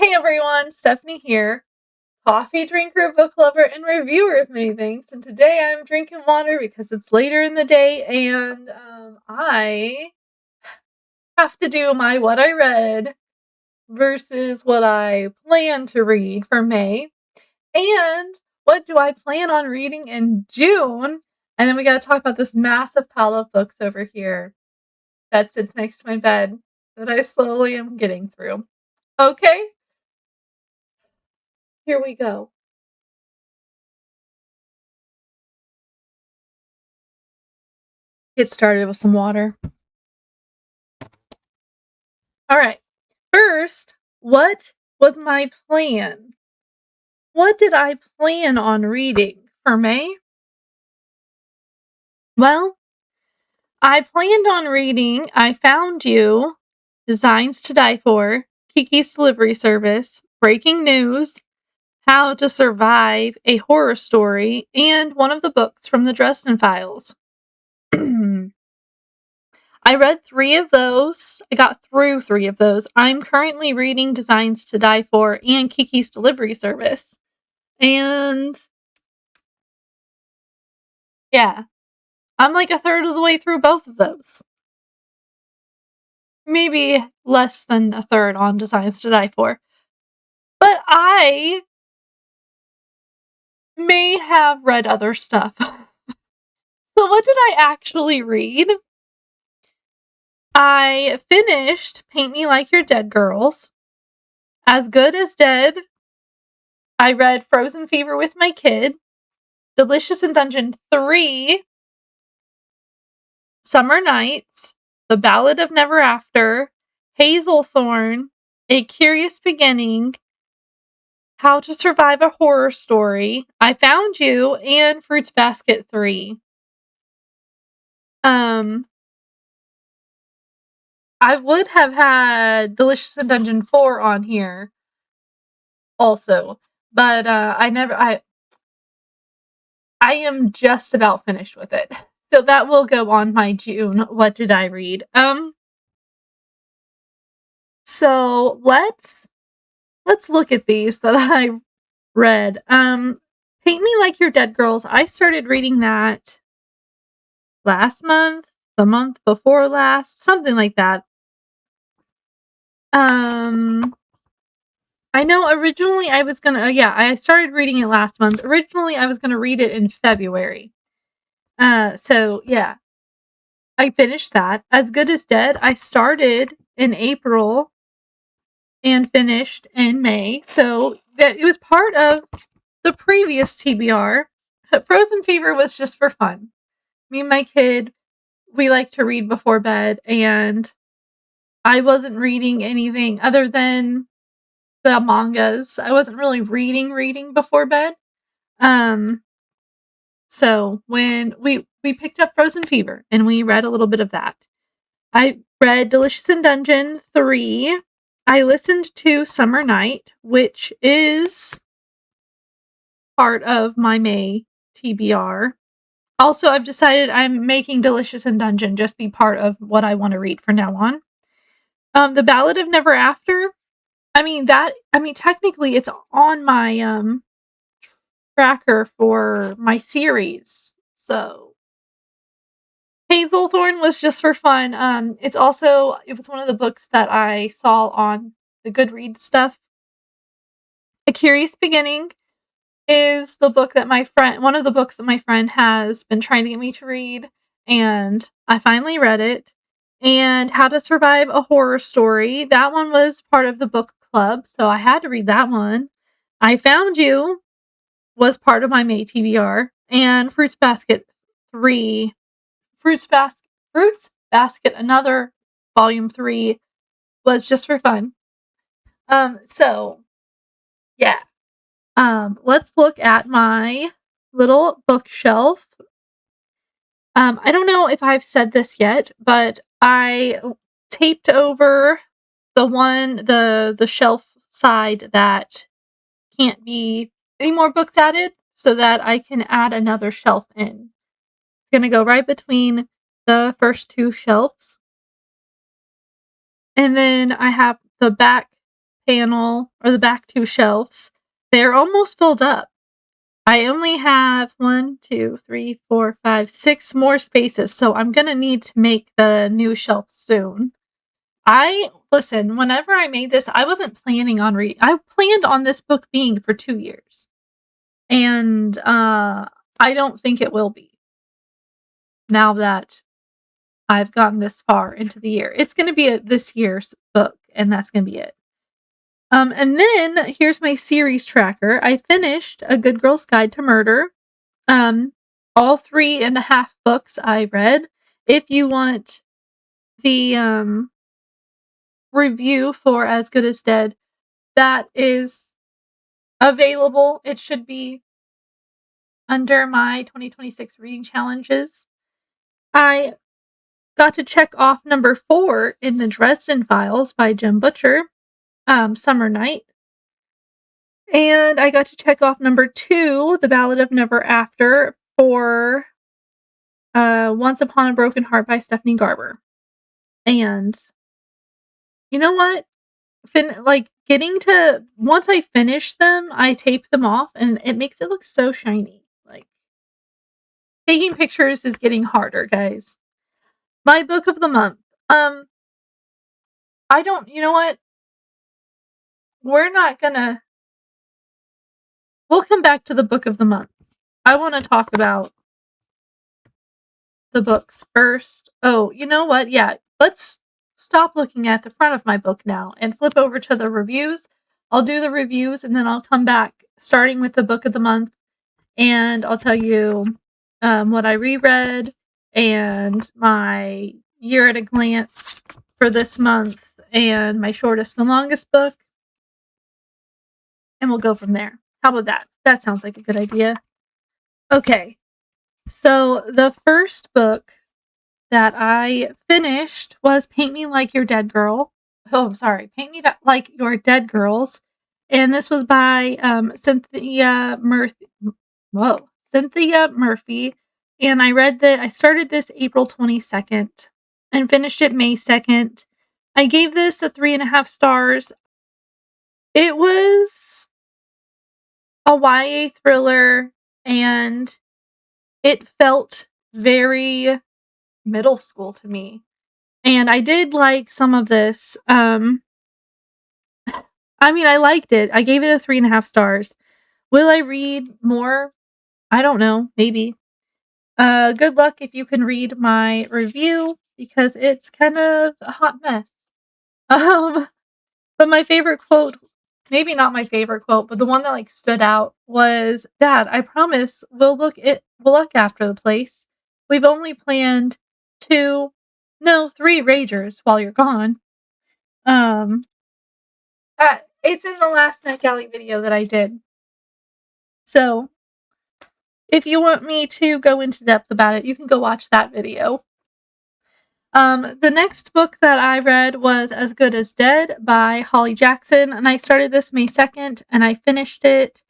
Hey everyone, Stephanie here, coffee drinker, book lover, and reviewer of many things. And today I'm drinking water because it's later in the day and I have to do my what I read versus what I plan to read for May. And what do I plan on reading in June? And then we got to talk about this massive pile of books over here that sits next to my bed that I slowly am getting through. Okay, here we go. Get started with some water. All right. First, what was my plan? What did I plan on reading for May? Well, I planned on reading I Found You, Designs to Die For, Kiki's Delivery Service, Breaking News, How to Survive a Horror Story, and one of the books from the Dresden Files. I read 3 of those. I got through 3 of those. I'm currently reading Designs to Die For and Kiki's Delivery Service. And yeah, I'm like a third of the way through both of those. Maybe less than a third on Designs to Die For. But I may have read other stuff. So what did I actually read? I finished Paint Me Like Your Dead Girls. As Good as Dead. I read Frozen Fever with my kid. Delicious in Dungeon 3. Summer Nights. The Ballad of Never After. Hazelthorn. A Curious Beginning. How to Survive a Horror Story. I Found You. And Fruits Basket 3. I would have had Delicious in Dungeon 4 on here also, but I am just about finished with it. So that will go on my June. What did I read? So let's look at these that I read. Paint Me Like Your Dead Girls. I started reading that last month, the month before last, something like that. I know originally I was gonna, I started reading it last month. Originally I was gonna read it in February. So yeah, I finished that. As Good as Dead, I started in April and finished in May. So it was part of the previous TBR. Frozen Fever was just for fun. Me and my kid, we like to read before bed, and I wasn't reading anything other than the mangas. I wasn't really reading before bed. So when we picked up Frozen Fever and we read a little bit of that. I read Delicious in Dungeon 3. I listened to Summer Night, which is part of my May TBR. Also, I've decided I'm making Delicious in Dungeon just be part of what I want to read from now on. The Ballad of Never After. Technically it's on my tracker for my series. So Hazelthorn was just for fun. It was one of the books that I saw on the Goodreads stuff. A Curious Beginning is one of the books that my friend has been trying to get me to read, and I finally read it. And How to Survive a Horror Story. That one was part of the book club, so I had to read that one. I Found You was part of my May TBR, and Fruits Basket 3. Fruits Basket, another volume 3, was just for fun. So yeah. Let's look at my little bookshelf. I don't know if I've said this yet, but I taped over the shelf side that can't be any more books added so that I can add another shelf in. It's going to go right between the first 2 shelves. And then I have the back panel or the back 2 shelves, they're almost filled up. I only have 1, 2, 3, 4, 5, 6 more spaces, so I'm gonna need to make the new shelf soon. Listen, whenever I made this, I wasn't planning on I planned on this book being for 2 years, and, I don't think it will be, now that I've gotten this far into the year. It's gonna be this year's book, and that's gonna be it. And then here's my series tracker. I finished A Good Girl's Guide to Murder. Um, all 3.5 books I read. If you want the, review for As Good as Dead, that is available. It should be under my 2026 reading challenges. I got to check off number 4 in the Dresden Files by Jim Butcher, Summer Night. And I got to check off number 2, The Ballad of Never After, for Once Upon a Broken Heart by Stephanie Garber. And you know what? Once I finish them, I tape them off and it makes it look so shiny. Like, taking pictures is getting harder, guys. My book of the month. You know what? We're not gonna, we'll come back to the book of the month. I want to talk about the books first. Oh, you know what? Yeah, let's stop looking at the front of my book now and flip over to the reviews. I'll do the reviews and then I'll come back starting with the book of the month and I'll tell you what I reread and my year at a glance for this month and my shortest and longest book. And we'll go from there. How about that? That sounds like a good idea. Okay. So the first book that I finished was Paint Me Like Your Dead Girl. Oh, I'm sorry. Paint Me Like Your Dead Girls. And this was by Cynthia Murphy. Whoa. Cynthia Murphy. And I started this April 22nd and finished it May 2nd. I gave this a 3.5 stars. It was a YA thriller and it felt very middle school to me. And I did like some of this. I liked it. I gave it a 3.5 stars. Will I read more? I don't know. Maybe. Good luck if you can read my review because it's kind of a hot mess. But my favorite quote, maybe not my favorite quote, but the one that stood out was, "Dad, I promise we'll look after the place. We've only planned 3 ragers while you're gone." It's in the last NetGalley video that I did. So, if you want me to go into depth about it, you can go watch that video. The next book that I read was As Good as Dead by Holly Jackson, and I started this May 2nd, and I finished it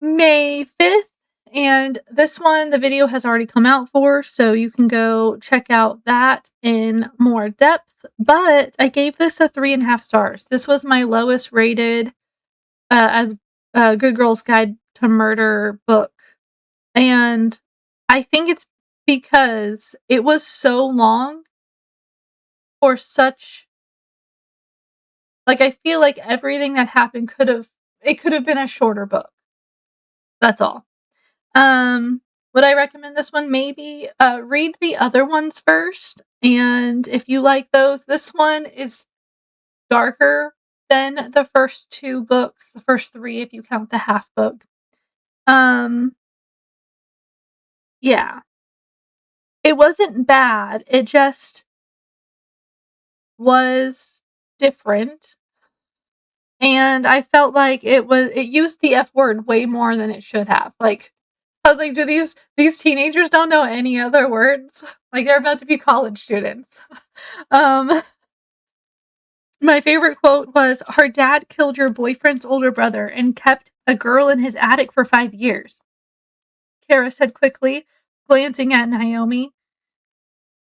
May 5th, and this one, the video has already come out for, so you can go check out that in more depth, but I gave this a 3.5 stars. This was my lowest rated as a Good Girl's Guide to Murder book, and I think it's because it was so long for such, I feel like everything that happened could have been a shorter book. That's all. Would I recommend this one? Maybe. Read the other ones first, and if you like those, this one is darker than the first 2 books, the first 3 if you count the half book. Yeah. It wasn't bad, it just was different, and I felt like it used the F word way more than it should have. I was like, do these teenagers don't know any other words? Like, they're about to be college students. My favorite quote was, "Her dad killed your boyfriend's older brother and kept a girl in his attic for 5 years." Kara said quickly, glancing at Naomi.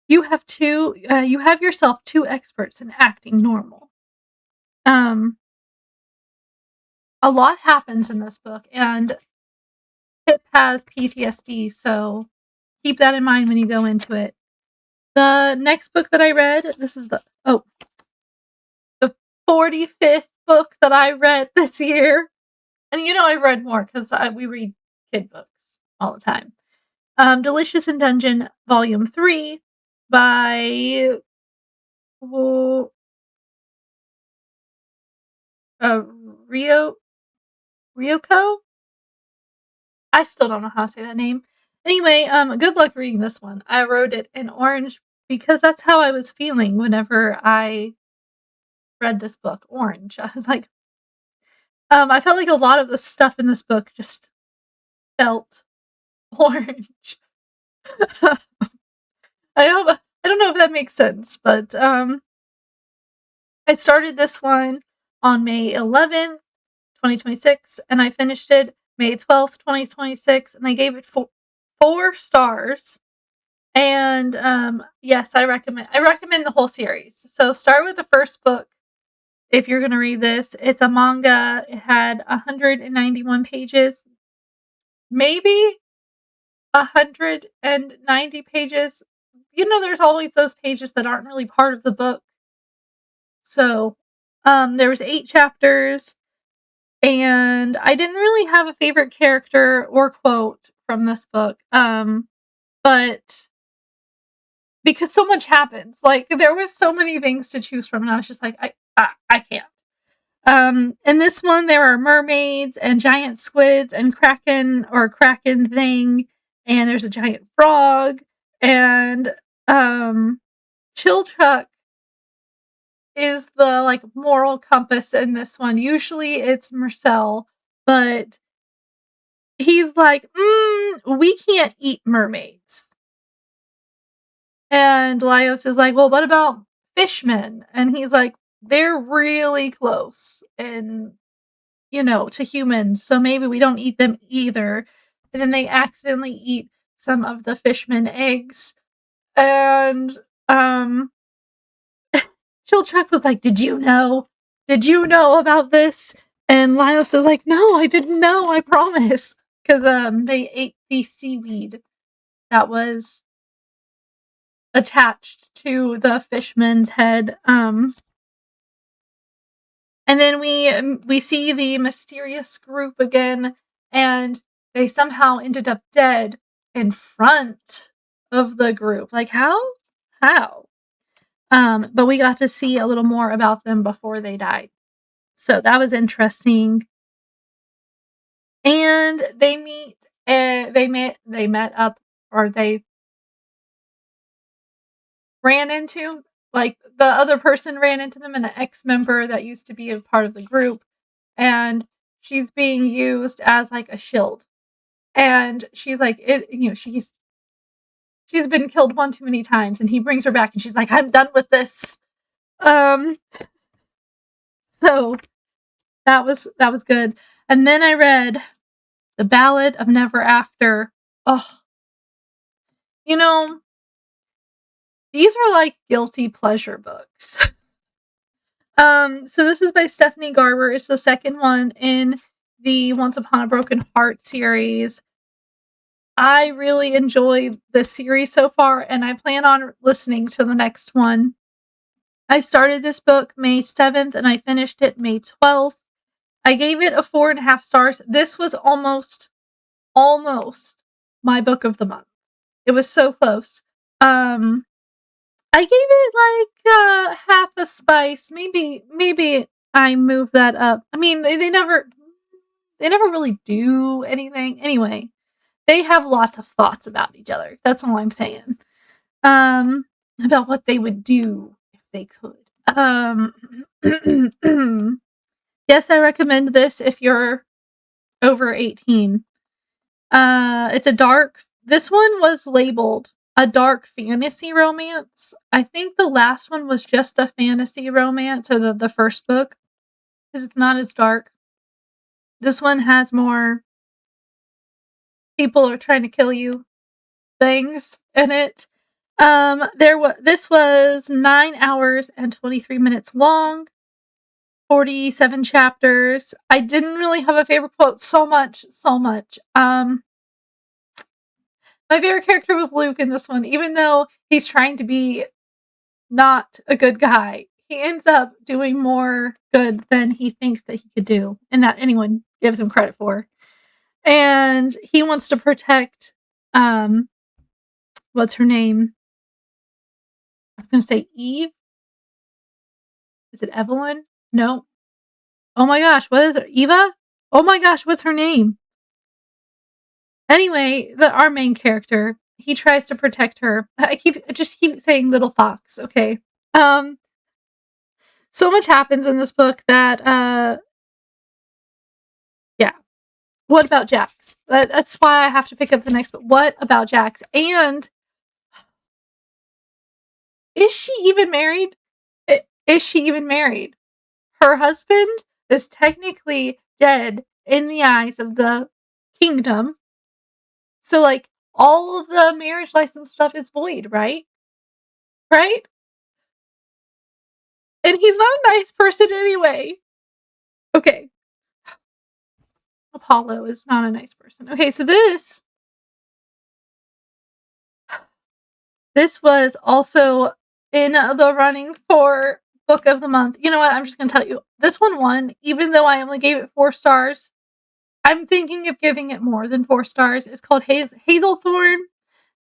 You have yourself 2 experts in acting normal." A lot happens in this book, and Pip has PTSD, so keep that in mind when you go into it. The next book that I read, this is the 45th book that I read this year. And I've read more because we read kid books all the time. Delicious in Dungeon, Volume 3 by Ryoko. I still don't know how to say that name. Anyway, good luck reading this one. I wrote it in orange because that's how I was feeling whenever I read this book. Orange. I was like, I felt like a lot of the stuff in this book just felt orange. I don't know if that makes sense, but I started this one on May 11th, 2026, and I finished it May 12th, 2026, and I gave it 4 stars. And yes, I recommend the whole series. So start with the first book if you're going to read this. It's a manga. It had 191 pages. Maybe 190 pages. There's always those pages that aren't really part of the book. So, there was 8 chapters, and I didn't really have a favorite character or quote from this book, but because so much happens, like, there was so many things to choose from, and I was just like, I can't. In this one, there are mermaids and giant squids and kraken thing, and there's a giant frog, and, Chilchuck is the, moral compass in this one. Usually it's Marcel, but he's like, we can't eat mermaids. And Laios is like, well, what about fishmen? And he's like, they're really close and, to humans, so maybe we don't eat them either. And then they accidentally eat some of the fishman eggs. And, Chilchuck was like, did you know? Did you know about this? And Laios was like, no, I didn't know, I promise. Because they ate the seaweed that was attached to the fishman's head. And then we see the mysterious group again, and they somehow ended up dead in front of the group. Like, how? How? But we got to see a little more about them before they died. So that was interesting. And they met up, or they ran into, like, the other person ran into them, and an ex-member that used to be a part of the group, and she's being used as, like, a shield. And she's like, she's been killed one too many times, and he brings her back, and she's like, I'm done with this. So that was good. And then I read The Ballad of Never After. Oh, these are like guilty pleasure books. So this is by Stephanie Garber. It's the second one in the Once Upon a Broken Heart series. I really enjoy this series so far, and I plan on listening to the next one. I started this book May 7th, and I finished it May 12th. I gave it a 4.5 stars. This was almost my book of the month. It was so close. I gave it like half a spice. Maybe I moved that up. I mean, they never really do anything. Anyway, they have lots of thoughts about each other. That's all I'm saying. About what they would do if they could. Yes, I recommend this if you're over 18. This one was labeled a dark fantasy romance. I think the last one was just a fantasy romance, or the first book, because it's not as dark. This one has more people are trying to kill you things in it. This was 9 hours and 23 minutes long. 47 chapters. I didn't really have a favorite quote so much. My favorite character was Luke in this one, even though he's trying to be not a good guy. He ends up doing more good than he thinks that he could do, and that anyone gives him credit for. And he wants to protect, what's her name? I was gonna say Eve. Is it Evelyn? No. Oh my gosh, what is it? Eva? Oh my gosh, what's her name? Anyway, our main character, he tries to protect her. I just keep saying little fox, okay? Um, so much happens in this book that, yeah. What about Jax? That's why I have to pick up the next book. What about Jax? And is she even married? Is she even married? Her husband is technically dead in the eyes of the kingdom. So, like, all of the marriage license stuff is void, right? Right? And he's not a nice person anyway. Okay. Apollo is not a nice person. Okay, so this was also in the running for book of the month. You know what? I'm just going to tell you. This one won, even though I only gave it 4 stars. I'm thinking of giving it more than 4 stars. It's called Hazelthorn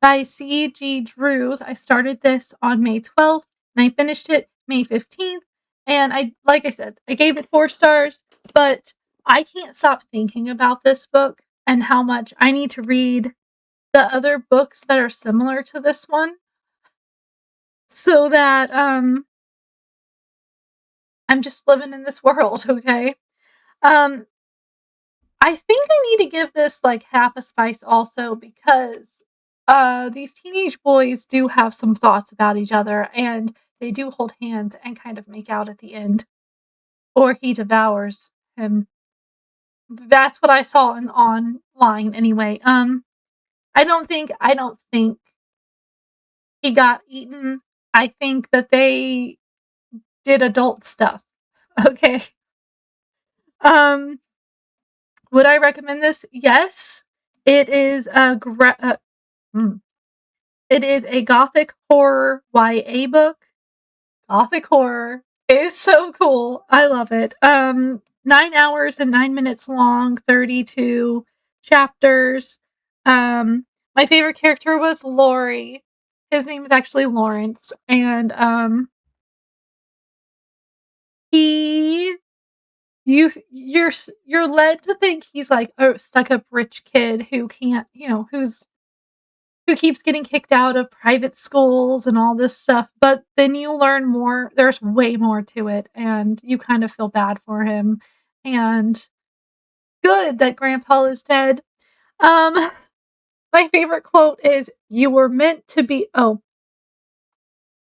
by C.G. Drews. I started this on May 12th and I finished it May 15th. And like I said, I gave it 4 stars, but I can't stop thinking about this book and how much I need to read the other books that are similar to this one so that I'm just living in this world, okay? Um I think I need to give this like half a spice also because these teenage boys do have some thoughts about each other and they do hold hands and kind of make out at the end. Or he devours him. That's what I saw online anyway. I don't think he got eaten. I think that they did adult stuff. Okay. Um would I recommend this? Yes. It is a it is a gothic horror YA book. Gothic horror is so cool. I love it. 9 hours and 9 minutes long, 32 chapters. My favorite character was Laurie. His name is actually Lawrence, and he you're led to think he's like a stuck-up rich kid who can't, who keeps getting kicked out of private schools and all this stuff, but then you learn more. There's way more to it, and you kind of feel bad for him. And good that Grandpa is dead. Um, my favorite quote is, "You were meant to be." Oh,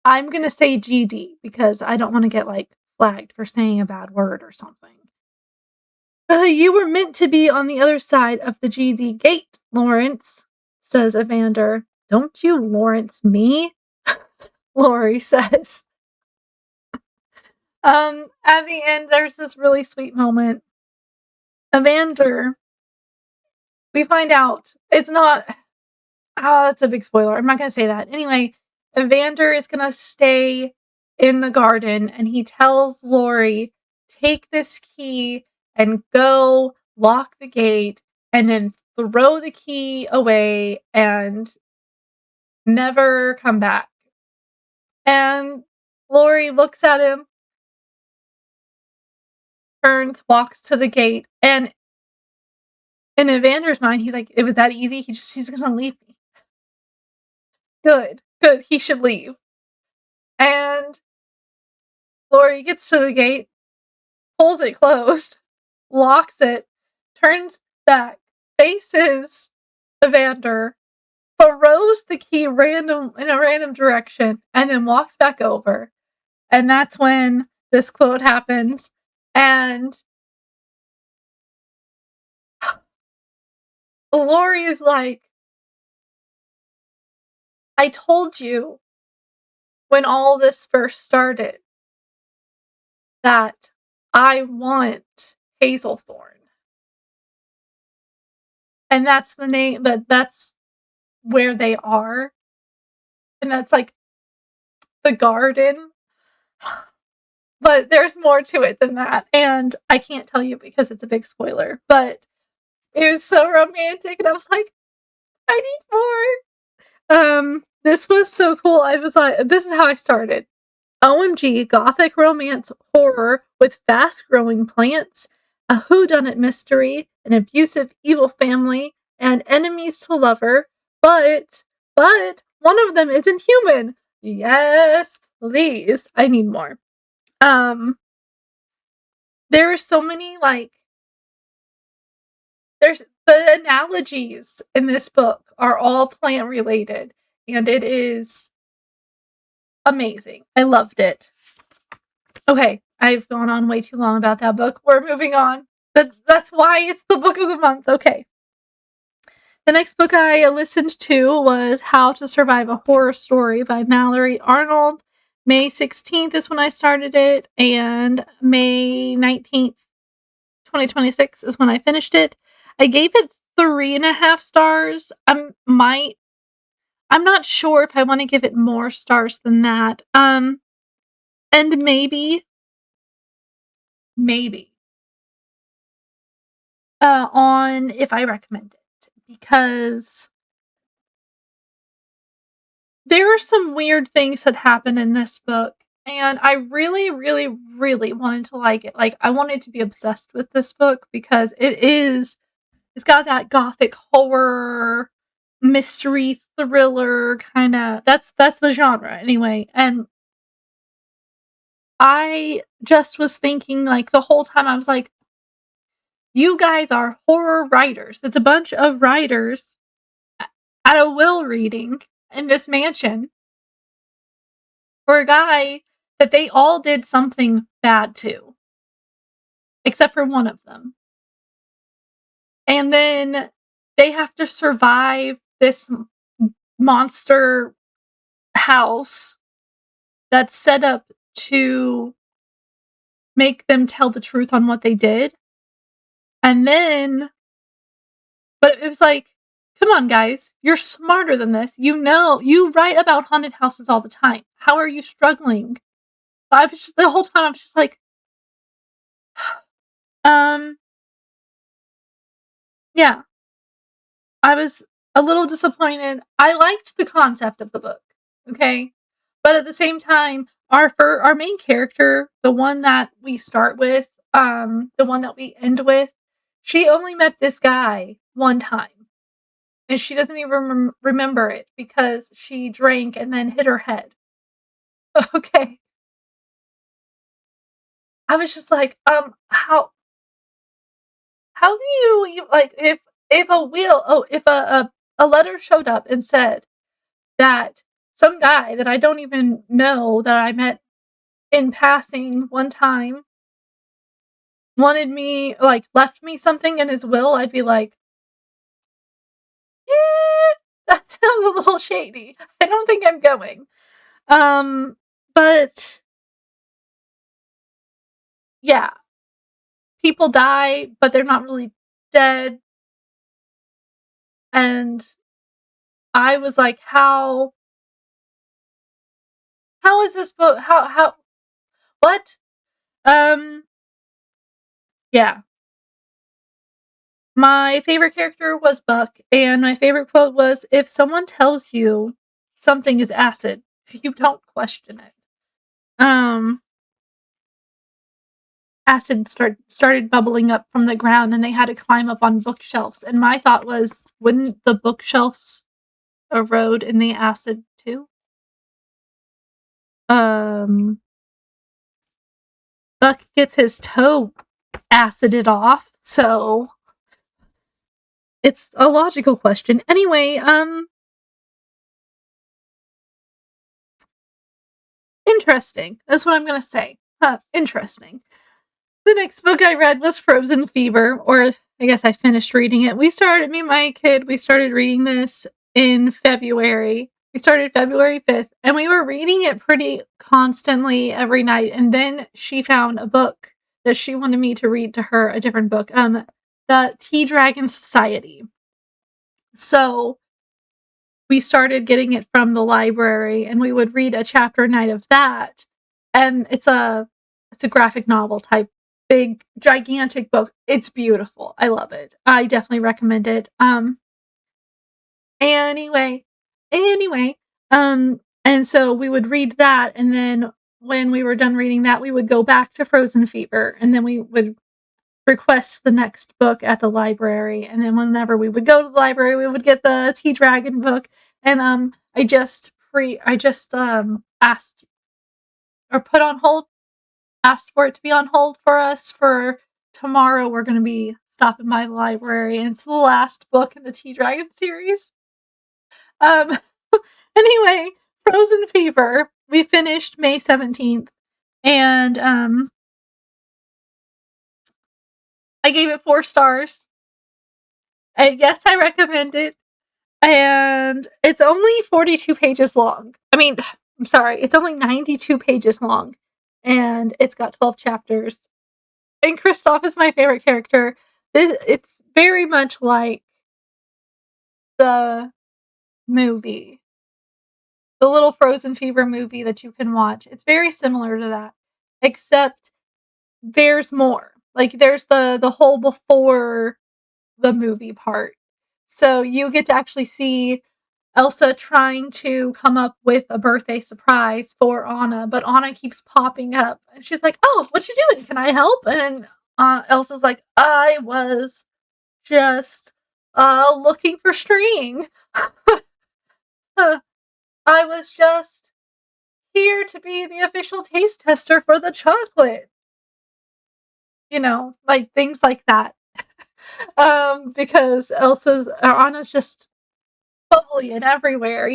I'm gonna say GD because I don't want to get like flagged for saying a bad word or something. You were meant to be on the other side of the GD gate, Lawrence, says Evander. Don't you Lawrence me? Laurie says. At the end, there's this really sweet moment. Evander, we find out it's not. Oh, that's a big spoiler. I'm not going to say that. Anyway, Evander is going to stay in the garden and he tells Laurie, take this key and go lock the gate and then throw the key away and never come back. And Laurie looks at him, turns, walks to the gate, and in Evander's mind, he's like, it was that easy? He's gonna leave me. Good. He should leave. And Laurie gets to the gate, pulls it closed, locks it, turns back, faces Evander, throws the key in a random direction, and then walks back over. And that's when this quote happens. And Laurie is like, I told you when all this first started that I want Hazelthorn. And that's the name, but that's where they are. And that's like the garden. But there's more to it than that. And I can't tell you because it's a big spoiler. But it was so romantic. And I was like, I need more. This was so cool. I was like, this is how I started. OMG, gothic romance horror with fast-growing plants, a whodunit mystery, an abusive evil family, and enemies to lover, but one of them isn't human. Yes, please. I need more. There are so many, like, there's the analogies in this book are all plant related, and it is amazing. I loved it. Okay, I've gone on way too long about that book. We're moving on. That's why it's the book of the month. Okay. The next book I listened to was How to Survive a Horror Story by Mallory Arnold. May 16th is when I started it, and May 19th, 2026 is when I finished it. I gave it 3.5 stars. I'm not sure if I want to give it more stars than that. And maybe on if I recommend it, because there are some weird things that happen in this book, and I really, really, really wanted to like it. Like, I wanted to be obsessed with this book because it's got that gothic horror, mystery, thriller kind of, that's the genre anyway. And I just was thinking, like, the whole time I was like, you guys are horror writers. It's a bunch of writers at a will reading in this mansion for a guy that they all did something bad to, except for one of them. And then they have to survive this monster house that's set up to make them tell the truth on what they did. And then, but it was like, come on, guys, you're smarter than this. You know, you write about haunted houses all the time. How are you struggling? I was just, the whole time, I was just like, yeah, I was a little disappointed. I liked the concept of the book, okay? But at the same time, our main character, the one that we start with, the one that we end with, she only met this guy one time. And she doesn't even remember it because she drank and then hit her head. Okay. I was just like, how do you, like, if a letter showed up and said that some guy that I don't even know, that I met in passing one time, wanted me, like, left me something in his will, I'd be like, that sounds a little shady. I don't think I'm going. But yeah, people die, but they're not really dead. And I was like, how is this book, what? Yeah. My favorite character was Buck, and my favorite quote was, if someone tells you something is acid, you don't question it. Acid started bubbling up from the ground, and they had to climb up on bookshelves, and my thought was, wouldn't the bookshelves erode in the acid too? Buck gets his toe acided off, so it's a logical question. Anyway, interesting. That's what I'm gonna say. Interesting. The next book I read was Frozen Fever, or I guess I finished reading it. We started reading this in February. We started February 5th, and we were reading it pretty constantly every night, and then she found a book that she wanted me to read to her a different book, the Tea Dragon Society. So we started getting it from the library, and we would read a chapter a night of that. And it's a graphic novel type, big, gigantic book. It's beautiful. I love it. I definitely recommend it. Anyway, anyway, and so we would read that, and then when we were done reading that, we would go back to Frozen Fever, and then we would request the next book at the library, and then whenever we would go to the library, we would get the Tea Dragon book, and, asked or put on hold asked for it to be on hold for us for tomorrow. We're gonna be stopping by the library, and it's the last book in the Tea Dragon series. Um, anyway, Frozen Fever, we finished May 17th, and, I gave it 4 stars. Yes, I recommend it. And it's only 42 pages long. I mean, I'm sorry, it's only 92 pages long, and it's got 12 chapters. And Kristoff is my favorite character. It's very much like the movie, the little Frozen Fever movie that you can watch. It's very similar to that, except there's more. Like, there's the whole before the movie part. So you get to actually see Elsa trying to come up with a birthday surprise for Anna, but Anna keeps popping up. And she's like, "Oh, what you doing? Can I help?" And then Elsa's like, "I was just looking for string. I was just here to be the official taste tester for the chocolate." Like things like that. Because Anna's just bubbly and everywhere,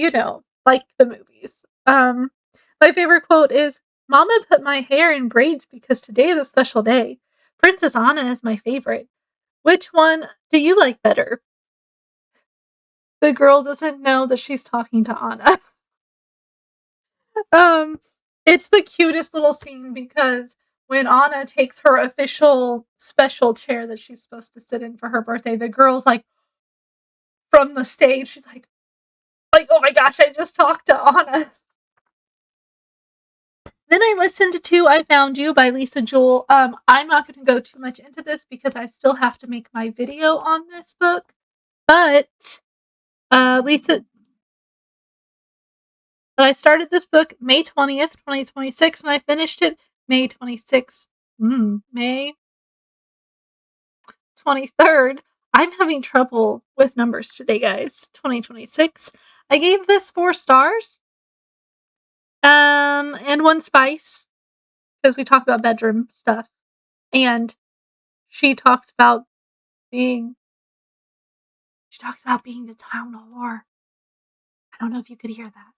like the movies. My favorite quote is, "Mama put my hair in braids because today is a special day. Princess Anna is my favorite. Which one do you like better?" The girl doesn't know that she's talking to Anna. um, it's the cutest little scene because when Anna takes her official special chair that she's supposed to sit in for her birthday, the girl's like, from the stage, she's like, "Oh my gosh, I just talked to Anna." Then I listened to I Found You by Lisa Jewell. I'm not going to go too much into this because I still have to make my video on this book. But Lisa, but I started this book May 20th, 2026, and I finished it May 26th. May 23rd. I'm having trouble with numbers today, guys. 2026. I gave this 4 stars. And 1 spice because we talk about bedroom stuff. And she talks about being the town whore. I don't know if you could hear that.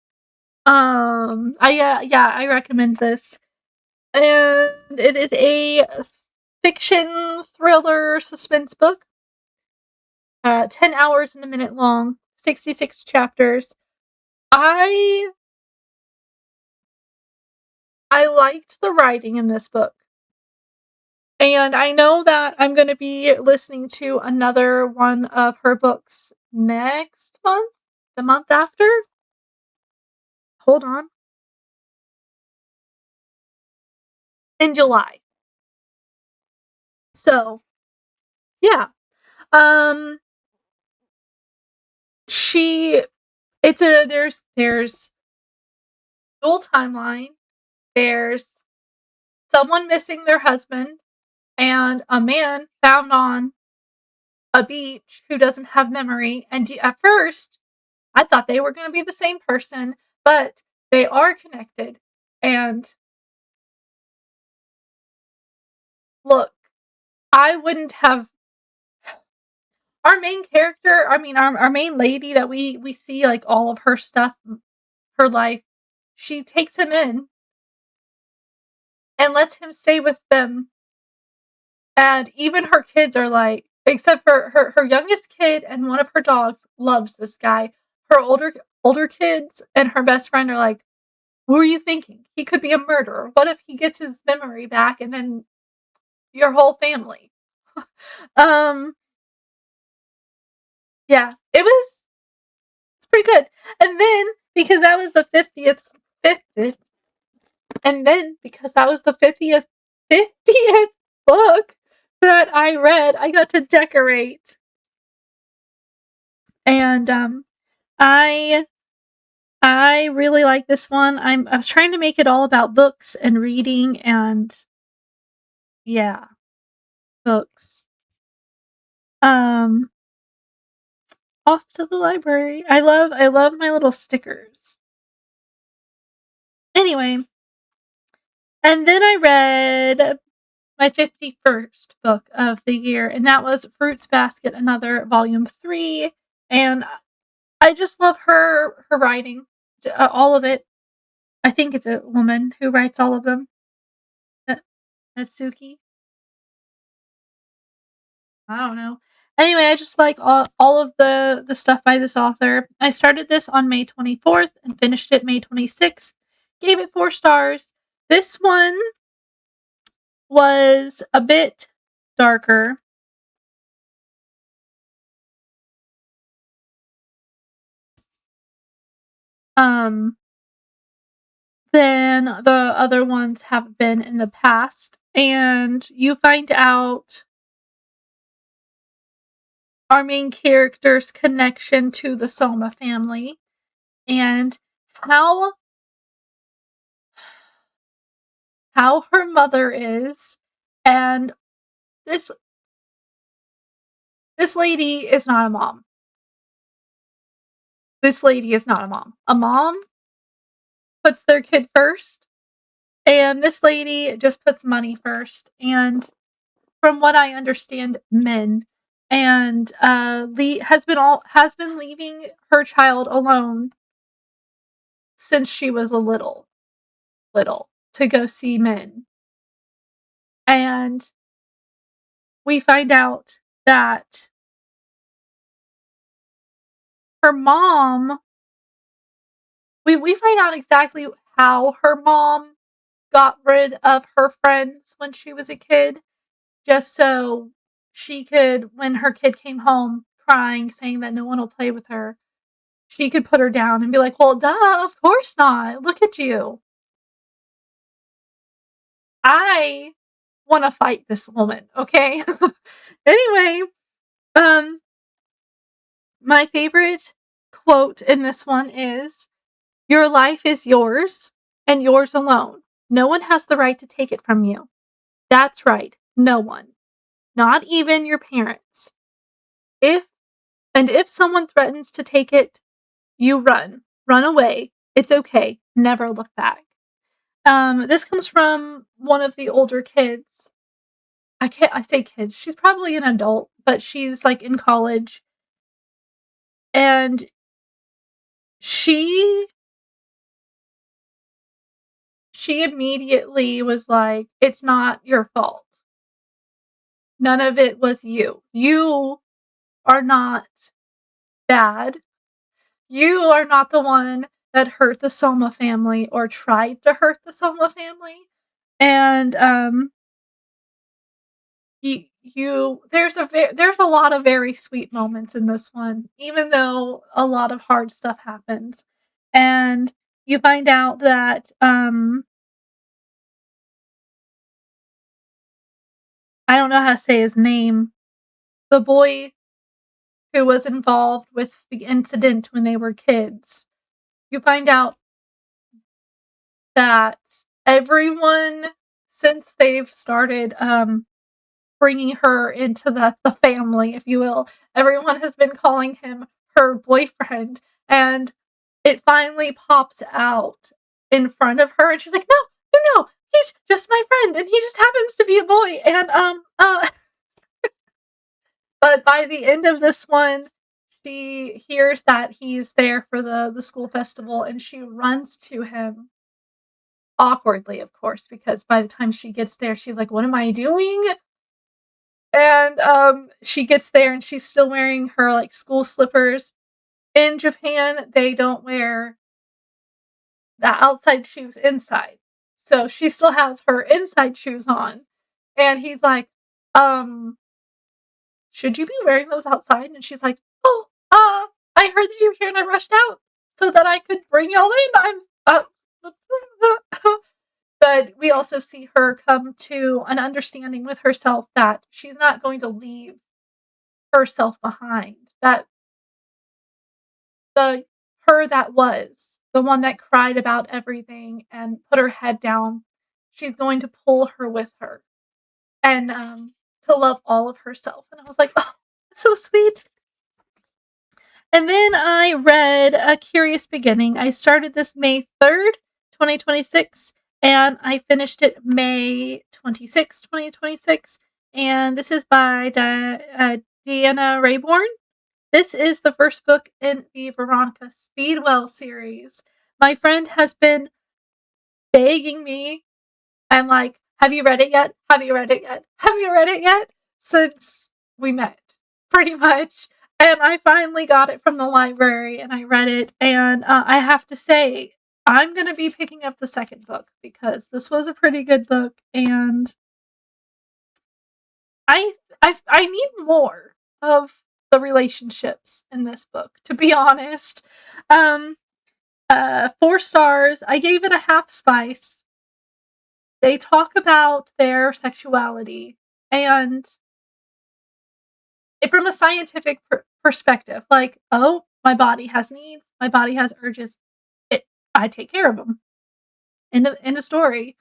I recommend this. And it is a fiction thriller suspense book. 10 hours and a minute long, 66 chapters. I liked the writing in this book. And I know that I'm going to be listening to another one of her books next month, the month after. Hold on. In July. So, yeah. Um she it's a there's dual timeline. There's someone missing their husband and a man found on a beach who doesn't have memory, and at first I thought they were going to be the same person, but they are connected. And look, I wouldn't have our main character, I mean our main lady that we see like all of her stuff, her life, she takes him in and lets him stay with them. And even her kids are like, except for her youngest kid and one of her dogs loves this guy. Her older kids and her best friend are like, "What were you thinking? He could be a murderer. What if he gets his memory back and then your whole family. Um, yeah, it's pretty good. And then because that was the 50th and then because that was the 50th book that I read, I got to decorate. And I I really like this one. I was trying to make it all about books and reading and yeah, books. Um Off to the library. I love my little stickers. Anyway, and then I read my 51st book of the year, and that was Fruits Basket, Another Volume 3, and I just love her writing, all of it. I think it's a woman who writes all of them. Na Natsuki? I don't know. Anyway, I just like all of the stuff by this author. I started this on May 24th and finished it May 26th. Gave it 4 stars. This one was a bit darker. Um, than the other ones have been in the past, and you find out our main character's connection to the Soma family and how her mother is, and this lady is not a mom. This lady is not a mom. A mom puts their kid first, and this lady just puts money first, and from what I understand, men, and has been leaving her child alone since she was a little to go see men. And we find out that her mom we find out exactly how her mom got rid of her friends when she was a kid, just so she could, when her kid came home crying, saying that no one will play with her, she could put her down and be like, "Well, duh, of course not. Look at you." I wanna fight this woman, okay? Anyway, um, my favorite quote in this one is, "Your life is yours and yours alone. No one has the right to take it from you." That's right, no one. Not even your parents. If if someone threatens to take it, you run. Run away. It's okay. Never look back. This comes from one of the older kids. I say kids. She's probably an adult, but she's like in college. And she immediately was like, "It's not your fault. None of it was you. You are not bad. You are not the one that hurt the Soma family or tried to hurt the Soma family." And there's a lot of very sweet moments in this one, even though a lot of hard stuff happens. And you find out that I don't know how to say his name. The boy who was involved with the incident when they were kids. You find out that everyone, since they've started bringing her into the family, if you will, everyone has been calling him her boyfriend, and it finally pops out in front of her, and she's like, "No, no, no, he's just my friend, and he just happens to be a boy." And but by the end of this one, she hears that he's there for the school festival, and she runs to him awkwardly, of course, because by the time she gets there, she's like, "What am I doing?" And she gets there, and she's still wearing her like school slippers. In Japan, they don't wear the outside shoes inside, so she still has her inside shoes on. And he's like, should you be wearing those outside? And she's like, oh, I heard that you were here and I rushed out so that I could bring y'all in. But we also see her come to an understanding with herself that she's not going to leave herself behind. That the her that was the one that cried about everything and put her head down, she's going to pull her with her and to love all of herself. And I was like, oh, so sweet. And then I read A Curious Beginning. I started this May 3rd, 2026, and I finished it May 26th, 2026. And this is by Deanna Raybourn. This is the first book in the Veronica Speedwell series. My friend has been begging me and like, have you read it yet? Have you read it yet? Have you read it yet? Since we met, pretty much. And I finally got it from the library and I read it. And I have to say, I'm going to be picking up the second book because this was a pretty good book. And I need more of the relationships in this book, to be honest. 4 stars. I gave it a half spice. They talk about their sexuality and from a scientific perspective, like, oh, my body has needs, my body has urges, I take care of them. End of story.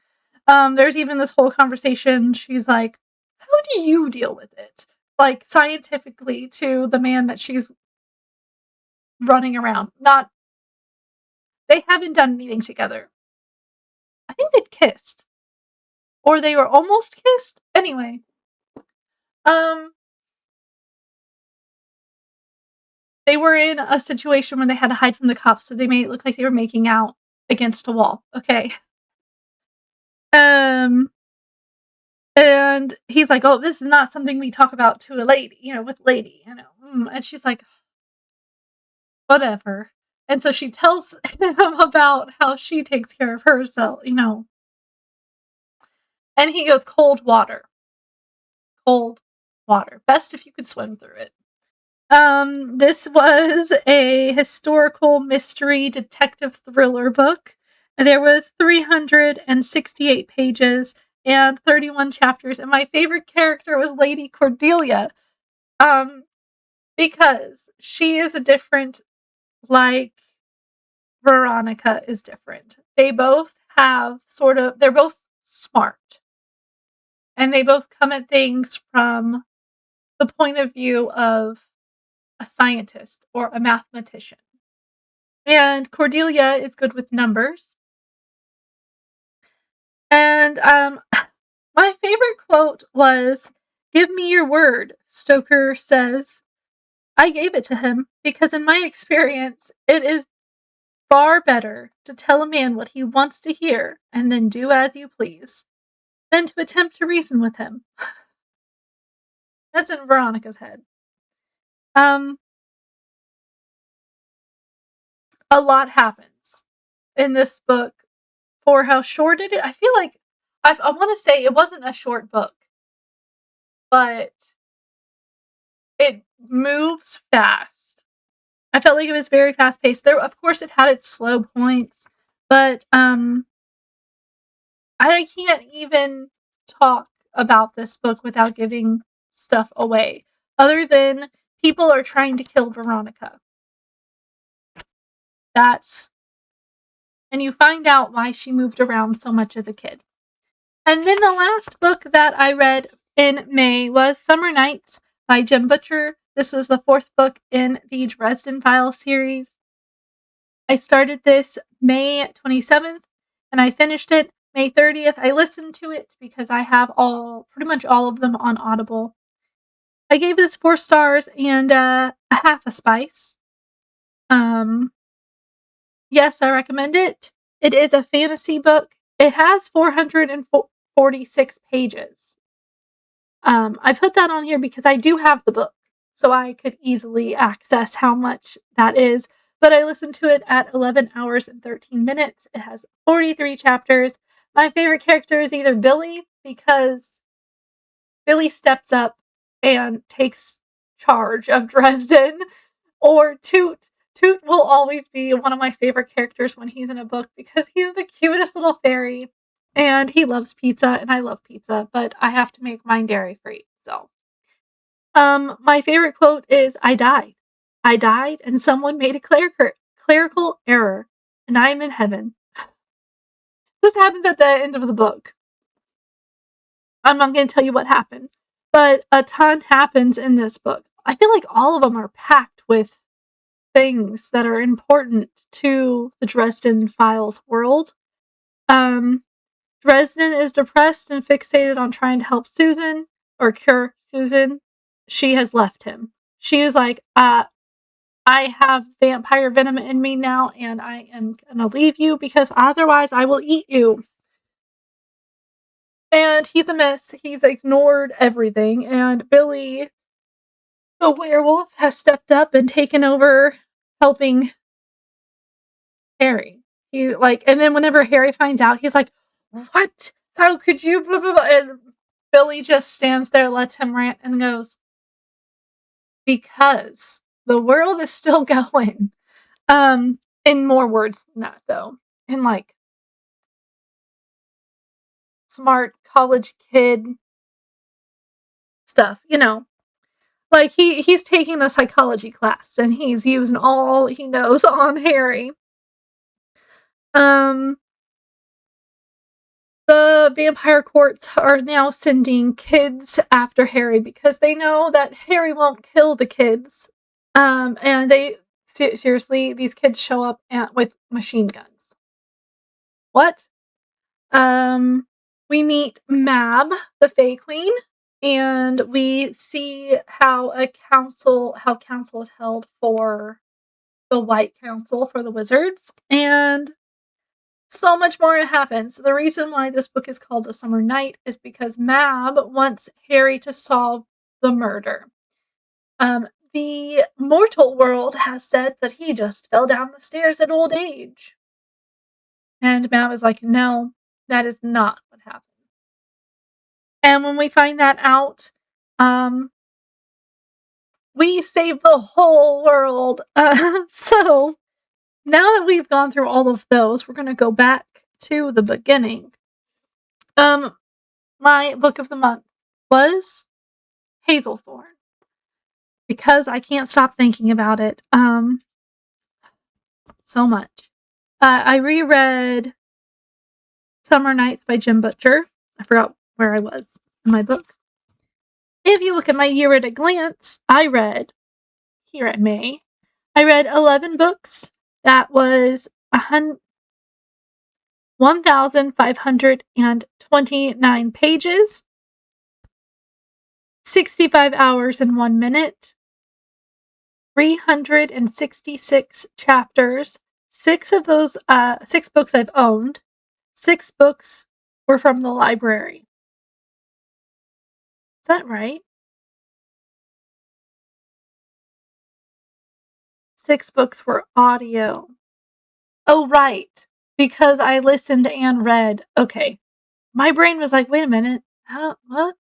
There's even this whole conversation. She's like, how do you deal with it? Like, scientifically, to the man that she's running around. They haven't done anything together. I think they've kissed. Or they were almost kissed. Anyway. They were in a situation where they had to hide from the cops, so they made it look like they were making out against a wall. Okay. And he's like, oh, this is not something we talk about to a lady, with lady, And she's like, whatever. And so she tells him about how she takes care of herself, And he goes, cold water. Cold water. Best if you could swim through it. This was a historical mystery detective thriller book. There was 368 pages and 31 chapters, and my favorite character was Lady Cordelia. Because she is a different, like Veronica is different. They both have they're both smart. And they both come at things from the point of view of a scientist or a mathematician. And Cordelia is good with numbers. And my favorite quote was, "Give me your word," Stoker says. I gave it to him because in my experience, it is far better to tell a man what he wants to hear and then do as you please than to attempt to reason with him. That's in Veronica's head. A lot happens in this book for how short it is. I feel like I want to say it wasn't a short book, but it moves fast. I felt like it was very fast paced. There, of course, it had its slow points, but I can't even talk about this book without giving stuff away. Other than people are trying to kill Veronica. And you find out why she moved around so much as a kid. And then the last book that I read in May was Summer Nights by Jim Butcher. This was the 4th book in the Dresden Files series. I started this May 27th and I finished it May 30th. I listened to it because I have pretty much all of them on Audible. I gave this 4 stars and a half a spice. Yes, I recommend it. It is a fantasy book. It has 446 pages. I put that on here because I do have the book, so I could easily access how much that is. But I listened to it at 11 hours and 13 minutes. It has 43 chapters. My favorite character is either Billy, because Billy steps up and takes charge of Dresden, or Toot. Toot will always be one of my favorite characters when he's in a book because he's the cutest little fairy and he loves pizza and I love pizza, but I have to make mine dairy free. So, my favorite quote is I died. I died and someone made a clerical error and I am in heaven. This happens at the end of the book. I'm not going to tell you what happened, but a ton happens in this book. I feel like all of them are packed with things that are important to the Dresden Files world. Dresden is depressed and fixated on trying to help Susan or cure Susan. She has left him. She is like, I have vampire venom in me now, and I am gonna leave you because otherwise I will eat you. And he's a mess. He's ignored everything, and Billy, the werewolf, has stepped up and taken over helping Harry. And then whenever Harry finds out, he's like, "What? How could you?" Blah, blah, blah. And Billy just stands there, lets him rant, and goes, "Because the world is still going." In more words than that, though. In like smart college kid stuff, Like he's taking a psychology class and he's using all he knows on Harry. The vampire courts are now sending kids after Harry because they know that Harry won't kill the kids. And they seriously, these kids show up with machine guns. What? We meet Mab, the Fae Queen, and we see how council is held for the White Council for the Wizards, and so much more happens. The reason why this book is called The Summer Night is because Mab wants Harry to solve the murder. The mortal world has said that he just fell down the stairs at old age. And Mab is like, no, that is not what happened. And when we find that out, we save the whole world. So now that we've gone through all of those, we're going to go back to the beginning. My book of the month was Hazelthorn because I can't stop thinking about it so much. I reread Summer Nights by Jim Butcher. I forgot where I was in my book. If you look at my year at a glance, I read, here at May, I read 11 books. That was 1,529 pages, 65 hours and 1 minute, 366 chapters. 6 of those, 6 books I've owned. 6 books were from the library. Is that right? 6 books were audio. Oh, right. Because I listened and read. Okay. My brain was like, wait a minute. What?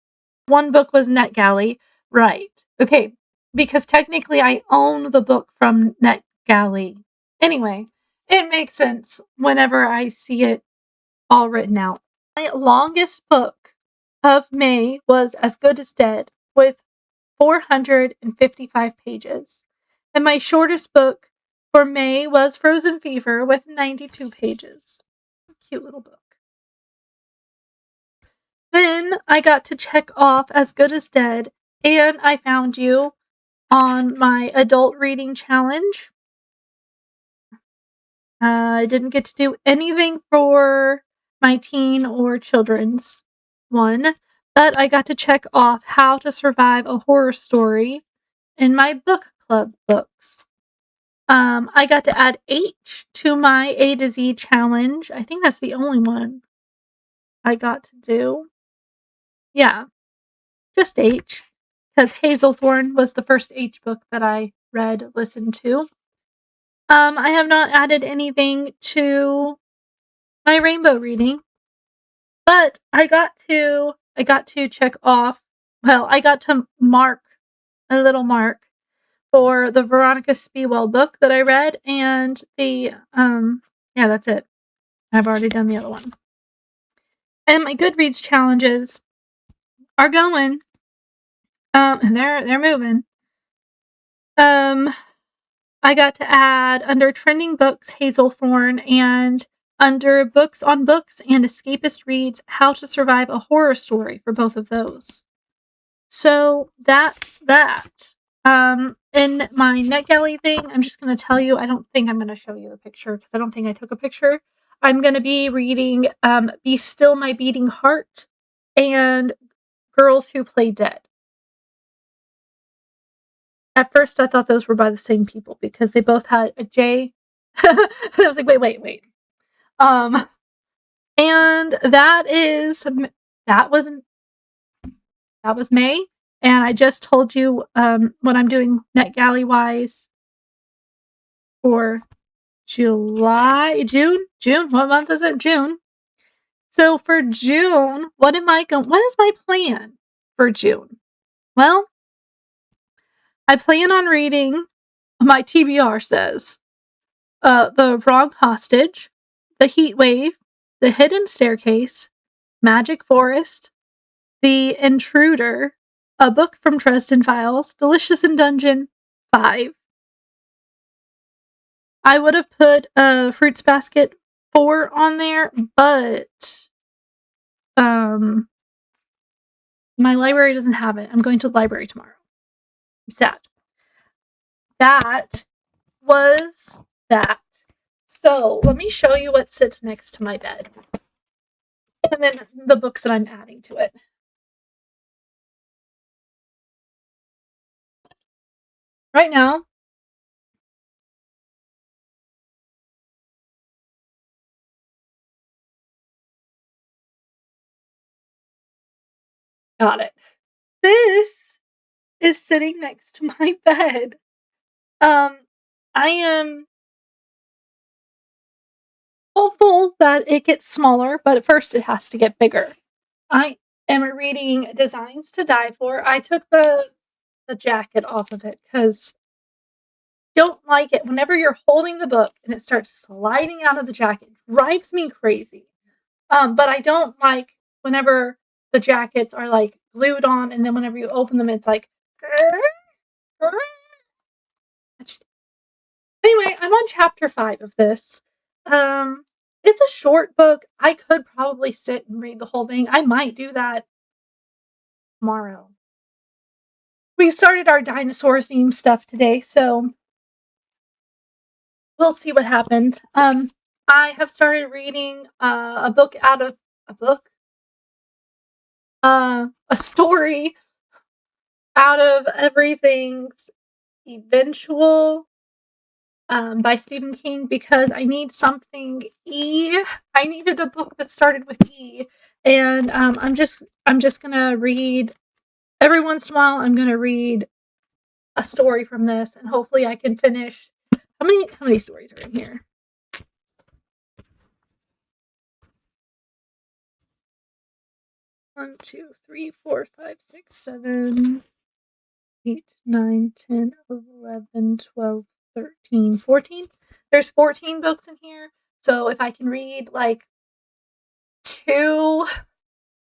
1 book was NetGalley. Right. Okay. Because technically I own the book from NetGalley. Anyway, it makes sense whenever I see it all written out. My longest book of May was As Good as Dead with 455 pages. And my shortest book for May was Frozen Fever with 92 pages. Cute little book. Then I got to check off As Good as Dead, and I found you on my adult reading challenge. I didn't get to do anything for my teen or children's one, but I got to check off How to Survive a Horror Story in my book club books. I got to add H to my A to Z challenge. I think that's the only one I got to do. Yeah, just H, because Hazelthorn was the first H book that I listened to. I have not added anything to my rainbow reading, but I got to check off well, I got to mark a little mark for the Veronica Spiewell book that I read, and yeah, that's it. I've already done the other one. And my Goodreads challenges are going. And they're moving. I got to add under trending books Hazelthorne, and under books on books and escapist reads How to Survive a Horror Story for both of those. So that's that. In my NetGalley thing, I'm just going to tell you, I don't think I'm going to show you a picture because I don't think I took a picture. I'm going to be reading Be Still My Beating Heart and Girls Who Play Dead. At first, I thought those were by the same people because they both had a J. I was like, wait. And that was May, and I just told you what I'm doing NetGalley wise for June. What month is it? June. So for June, what is my plan for June? Well, I plan on reading, my TBR says, The Wrong Hostage, The Heat Wave, The Hidden Staircase, Magic Forest, The Intruder, A Book from Dresden Files, Delicious in Dungeon 5. I would have put Fruits Basket 4 on there, but my library doesn't have it. I'm going to the library tomorrow. I'm sad. That was that. So let me show you what sits next to my bed. And then the books that I'm adding to it. Right now, got it. This is sitting next to my bed. I am hopeful that it gets smaller, but at first it has to get bigger. I am reading Designs to Die For. I took the jacket off of it because don't like it whenever you're holding the book and it starts sliding out of the jacket. It drives me crazy. But I don't like whenever the jackets are like glued on and then whenever you open them it's like anyway, I'm on chapter 5 of this. It's a short book. I could probably sit and read the whole thing. I might do that tomorrow. We started our dinosaur theme stuff today, so we'll see what happens. I have started reading a book out of a book, a story out of Everything's Eventual by Stephen King because I need something E. I needed a book that started with E, and I'm just gonna read every once in a while. I'm gonna read a story from this, and hopefully I can finish. How many stories are in here? 1, 2, 3, 4, 5, 6, 7, 8, 9, 10, 11, 12, 13, 14. There's 14 books in here. So if I can read like 2,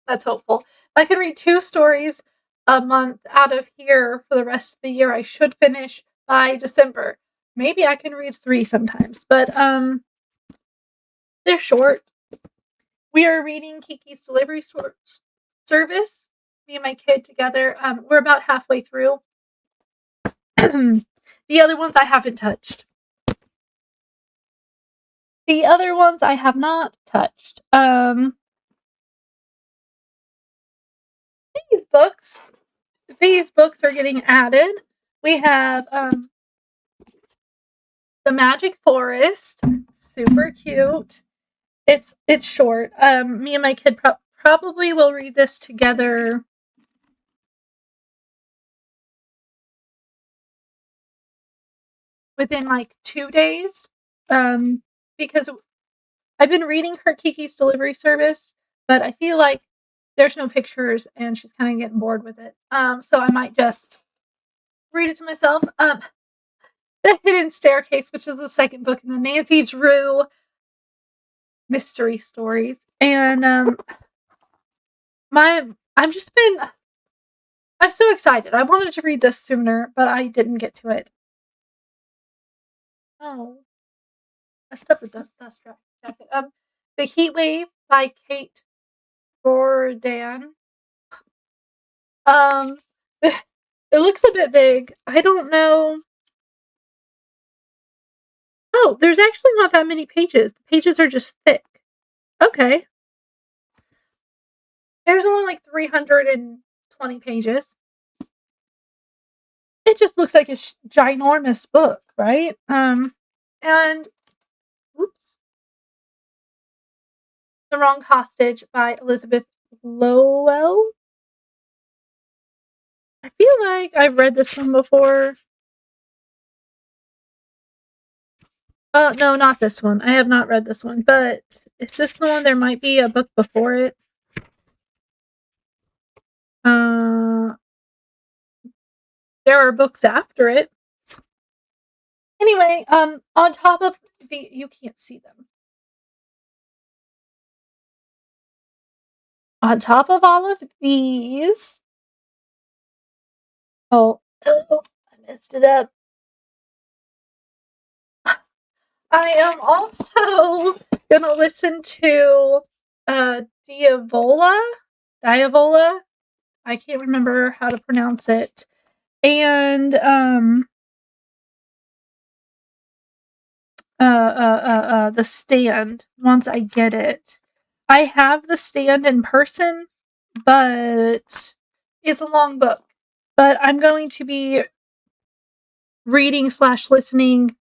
that's hopeful. If I can read 2 stories a month out of here for the rest of the year, I should finish by December. Maybe I can read 3 sometimes, but they're short. We are reading Kiki's Delivery Service, me and my kid together. We're about halfway through. The other ones I haven't touched. The other ones I have not touched. These books are getting added. We have The Magic Forest, super cute. It's short. Me and my kid probably will read this together within like 2 days. Because I've been reading her Kiki's Delivery Service, but I feel like there's no pictures and she's kind of getting bored with it. So I might just read it to myself. The Hidden Staircase, which is the second book in the Nancy Drew mystery stories. And I've just been I'm so excited. I wanted to read this sooner, but I didn't get to it. Oh, I stuffed the dust jacket. The Heat Wave by Kate Jordan. Um, it looks a bit big. I don't know. Oh, there's actually not that many pages. The pages are just thick. Okay. There's only like 320 pages. It just looks like a ginormous book, right? And oops. The Wrong Hostage by Elizabeth Lowell. I feel like I've read this one before. No, not this one. I have not read this one, but is this the one? There might be a book before it. There are books after it. Anyway, on top of you can't see them. On top of all of these, oh, I messed it up. I am also gonna listen to Diavola. I can't remember how to pronounce it. And The Stand, once I get it. I have The Stand in person, but it's a long book. But I'm going to be reading / listening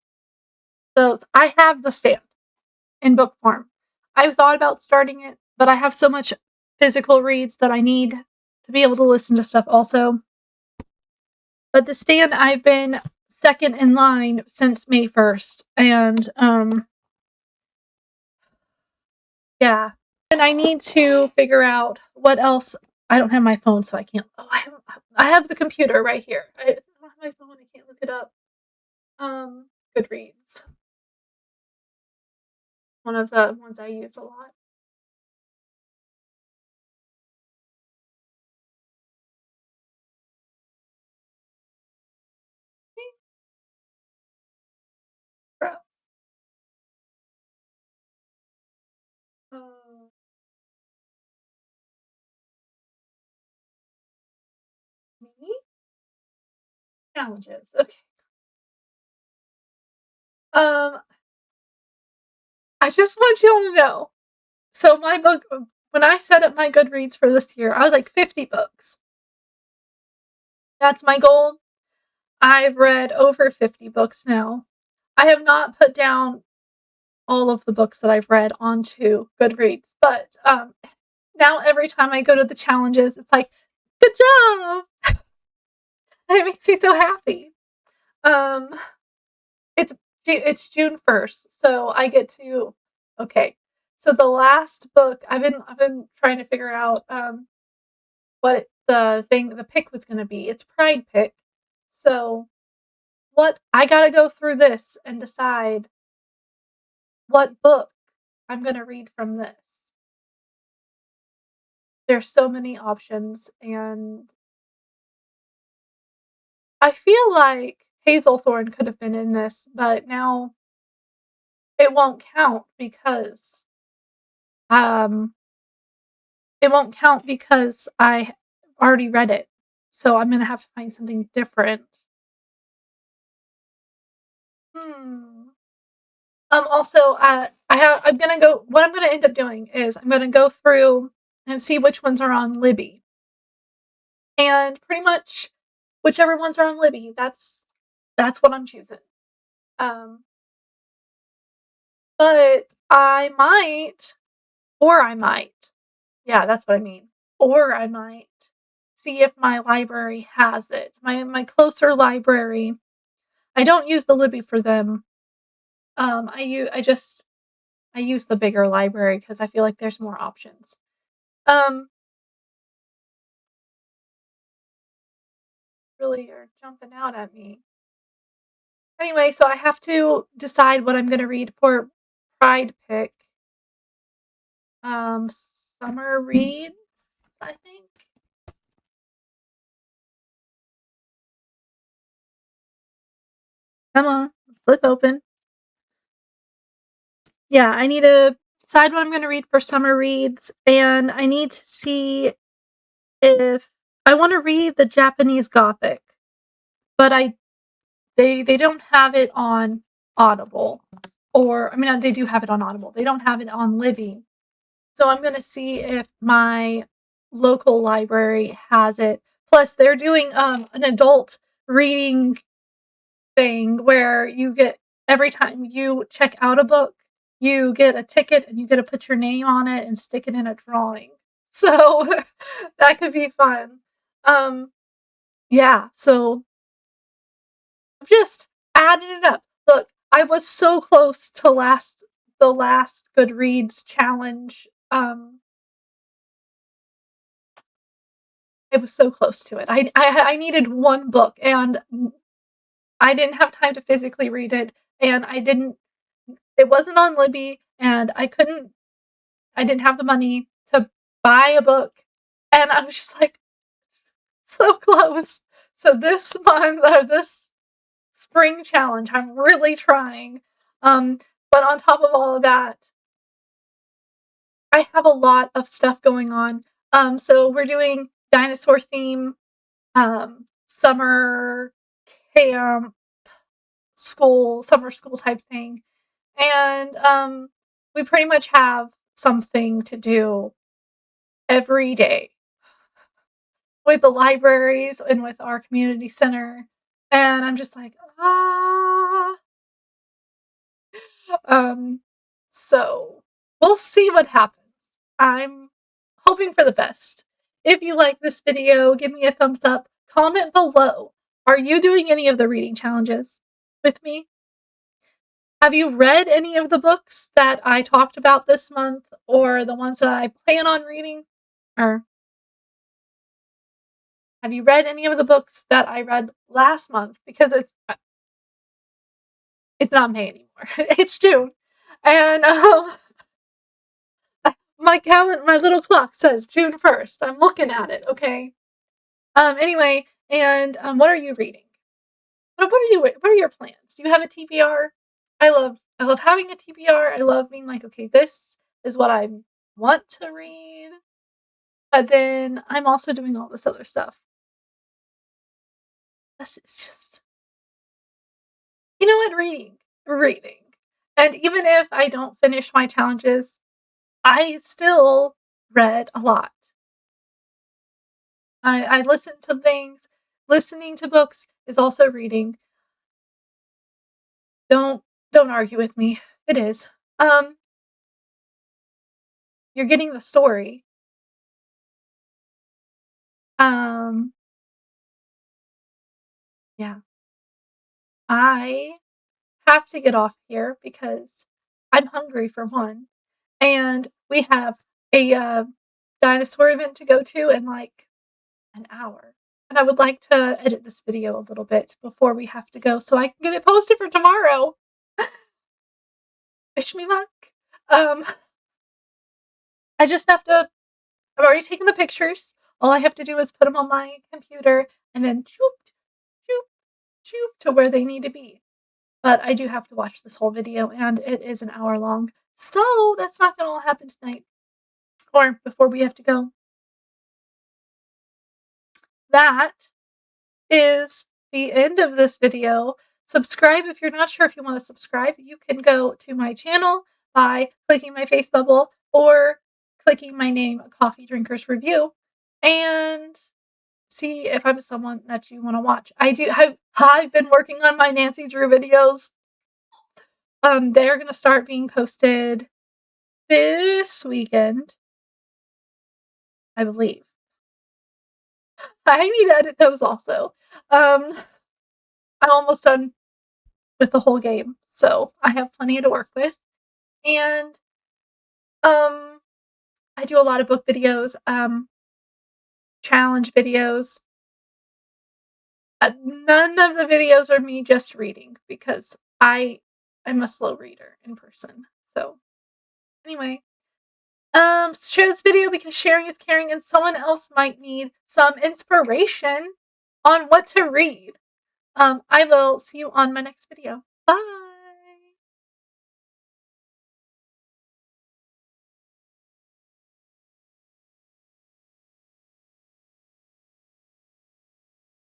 those. I have The Stand in book form. I've thought about starting it, but I have so much physical reads that I need to be able to listen to stuff also. But The Stand, I've been second in line since May 1st. And yeah. And I need to figure out what else. I don't have my phone, so I can't. Oh, I have the computer right here. I don't have my phone. I can't look it up. Goodreads. One of the ones I use a lot. Browse. Um, Me? Challenges. Okay. I just want you all to know. So my book, when I set up my Goodreads for this year, I was like 50 books. That's my goal. I've read over 50 books now. I have not put down all of the books that I've read onto Goodreads, but now every time I go to the challenges, it's like, good job! And it makes me so happy. Um, it's June 1st, so I get to okay. So the last book I've been trying to figure out what the pick was going to be. It's Pride Pick. So what I got to go through this and decide what book I'm going to read from this. There's so many options, and I feel like Hazelthorne could have been in this, but now it won't count because um I already read it. So I'm gonna have to find something different. Hmm. Also, I'm gonna go. What I'm gonna end up doing is I'm gonna go through and see which ones are on Libby, and pretty much whichever ones are on Libby, that's what I'm choosing. Um, but I might, yeah, that's what I mean. Or I might see if my library has it. My closer library. I don't use the Libby for them. I use the bigger library because I feel like there's more options. Um, really are jumping out at me. Anyway, so I have to decide what I'm gonna read for Pride Pick. Summer reads, I think. Come on, flip open. Yeah, I need to decide what I'm gonna read for summer reads, and I need to see if I wanna read the Japanese Gothic, but they don't have it on Audible. Or I mean, they do have it on Audible. They don't have it on Libby. So I'm gonna see if my local library has it. Plus, they're doing an adult reading thing where you get every time you check out a book, you get a ticket and you get to put your name on it and stick it in a drawing. So that could be fun. Yeah, so I'm just adding it up. Look, I was so close to the last Goodreads challenge. I was so close to it. I needed one book, and I didn't have time to physically read it, and I didn't. It wasn't on Libby, and I couldn't. I didn't have the money to buy a book, and I was just like so close. So this month or this spring challenge, I'm really trying. Um, but on top of all of that, I have a lot of stuff going on. So we're doing dinosaur theme, summer camp, summer school type thing. And we pretty much have something to do every day with the libraries and with our community center. And I'm just like, ah. Um, so we'll see what happens. I'm hoping for the best. If you like this video, give me a thumbs up. Comment below. Are you doing any of the reading challenges with me? Have you read any of the books that I talked about this month or the ones that I plan on reading? Or have you read any of the books that I read last month? Because it's not May anymore. It's June. And my little clock says June 1st. I'm looking at it, okay? Anyway, and what are you reading? What are your plans? Do you have a TBR? I love having a TBR. I love being like, okay, this is what I want to read. But then I'm also doing all this other stuff. It's just you know what? Reading. And even if I don't finish my challenges, I still read a lot. I listen to things. Listening to books is also reading. Don't don't argue with me. It is. Um, you're getting the story. Um, yeah. I have to get off here because I'm hungry for one, and we have a dinosaur event to go to in like an hour. And I would like to edit this video a little bit before we have to go so I can get it posted for tomorrow. Wish me luck. Um, I just have to I've already taken the pictures. All I have to do is put them on my computer and then choop, choop, choop to where they need to be. But I do have to watch this whole video, and it is an hour long. So that's not gonna all happen tonight or before we have to go. That is the end of this video. Subscribe if you're not sure if you want to subscribe. You can go to my channel by clicking my face bubble or clicking my name, Coffee Drinkers Review, and see if I'm someone that you want to watch. I've been working on my Nancy Drew videos. They're gonna start being posted this weekend, I believe. I need to edit those also. I'm almost done with the whole game, so I have plenty to work with. And I do a lot of book videos, challenge videos. None of the videos are me just reading because I'm a slow reader in person. So, anyway, share this video because sharing is caring and someone else might need some inspiration on what to read. I will see you on my next video. Bye.